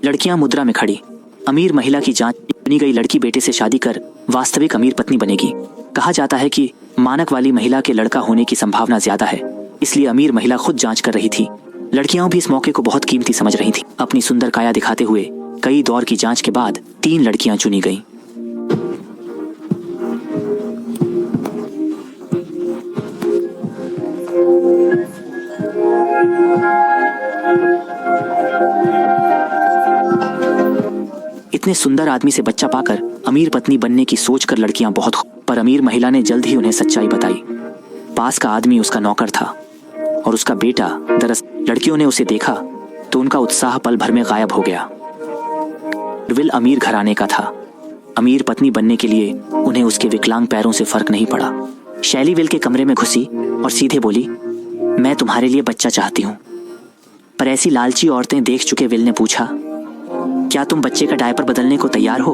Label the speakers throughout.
Speaker 1: लड़कियां मुद्रा में खड़ी। अमीर महिला की जांच चुनी गई लड़की बेटे से शादी कर वास्तविक अमीर पत्नी बनेगी। कहा जाता है कि मानक वाली महिला के लड़का होने की संभावना ज्यादा है, इसलिए अमीर महिला खुद जांच कर रही थी। लड़कियां भी इस मौके को बहुत कीमती समझ रही थी। अपनी सुंदर काया दिखाते हुए कई दौर की जांच के बाद 3 लड़कियां चुनी गईं। इतने सुंदर आदमी से बच्चा पाकर अमीर पत्नी बनने की सोचकर लड़कियां बहुत पर अमीर महिला ने जल्द ही उन्हें सच्चाई बताई। पास का आदमी उसका नौकर था और उसका बेटा। दरअसल लड़कियों ने उसे देखा तो उनका उत्साह पल भर में गायब हो गया। विल अमीर घराने का था। अमीर पत्नी बनने के लिए उन्हें उसके विकलांग पैरों से फर्क नहीं पड़ा। शैली विल के कमरे में घुसी और सीधे बोली, मैं तुम्हारे लिए बच्चा चाहती हूँ। पर ऐसी लालची औरतें देख चुके विल ने पूछा, क्या तुम बच्चे का डायपर बदलने को तैयार हो?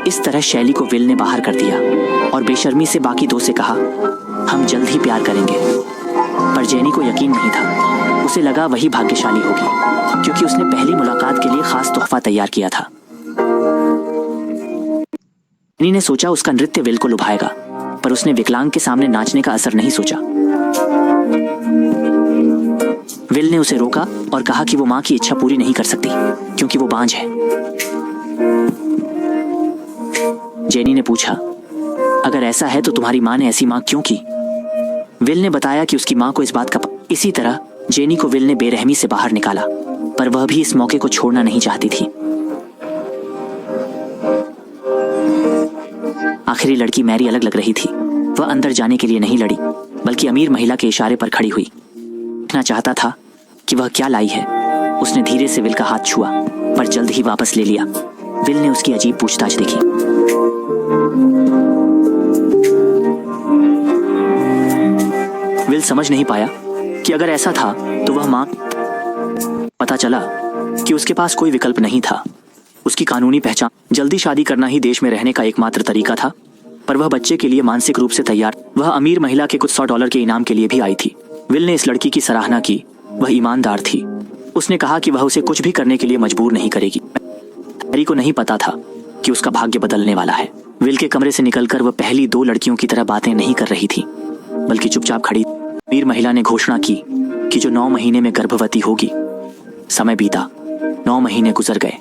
Speaker 1: इस तरह शैली को विल ने बाहर कर दिया और बेशर्मी से बाकी 2 से कहा, हम जल्द ही प्यार करेंगे। पर जेनी को यकीन नहीं था। उसे लगा वही भाग्यशाली होगी, क्योंकि उसने पहली मुलाकात के लिए खास तोहफा तैयार किया था। जेनी ने सोचा उसका नृत्य विल को लुभाएगा, पर उसने विकलांग के सामने नाचने का असर नहीं सोचा। विल ने उसे रोका और कहा कि वो मां की इच्छा पूरी नहीं कर सकती क्योंकि वो बांझ है। जेनी ने पूछा, अगर ऐसा है तो तुम्हारी मां ने ऐसी मांग क्यों की? विल ने बताया कि उसकी मां को इस बात का इसी तरह जेनी को विल ने बेरहमी से बाहर निकाला, पर वह भी इस मौके को छोड़ना नहीं चाहती थी। आखिरी लड़की मैरी अलग लग रही थी। वह अंदर जाने के लिए नहीं लड़ी, बल्कि अमीर महिला के इशारे पर खड़ी हुई। देखना चाहता था कि वह क्या लाई है। उसने धीरे से विल का हाथ छुआ, पर जल्द ही वापस ले लिया। विल ने उसकी अजीब पूछताछ देखी। विल समझ नहीं पाया कि अगर ऐसा था तो वह मां। पता चला कि उसके पास कोई विकल्प नहीं था। उसकी कानूनी पहचान जल्दी शादी करना ही देश में रहने का एकमात्र तरीका था, पर वह बच्चे के लिए मानसिक रूप से तैयार। वह अमीर महिला के कुछ $100 के इनाम के लिए भी आई थी। विल ने इस लड़की की सराहना की। वह ईमानदार थी। उसने कहा कि वह उसे कुछ भी करने के लिए मजबूर नहीं करेगी। मैरी को नहीं पता था कि उसका भाग्य बदलने वाला है। विल के कमरे से निकलकर वह पहली 2 लड़कियों की तरह बातें नहीं कर रही थी, बल्कि चुपचाप खड़ी। अमीर महिला ने घोषणा की कि जो 9 महीने में गर्भवती होगी। समय बीता, 9 महीने गुजर गए।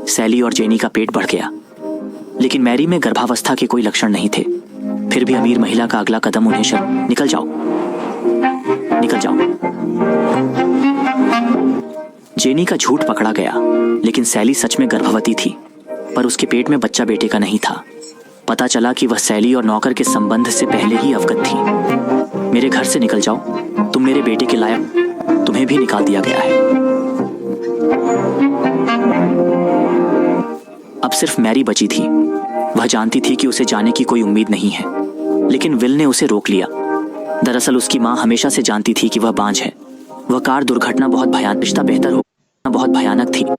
Speaker 1: सैली और जेनी का पेट बढ़ गया, लेकिन मैरी में गर्भावस्था के कोई लक्षण नहीं थे। फिर भी अमीर महिला का अगला कदम उन्हें निकल जाओ। जेनी का झूठ पकड़ा गया, लेकिन सैली सच में गर्भवती थी, पर उसके पेट में बच्चा बेटे का नहीं था। पता चला कि वह सैली और नौकर के संबंध से पहले ही अवगत थी। मेरे घर से निकल जाओ, तुम मेरे बेटे के लायक। तुम्हें भी निकाल दिया गया है। अब सिर्फ मैरी बची थी। वह जानती थी कि उसे जाने की कोई उम्मीद नहीं है, लेकिन विल ने उसे रोक लिया। दरअसल उसकी मां हमेशा से जानती थी कि वह बांझ है। वह कार दुर्घटना बहुत भयानक थी।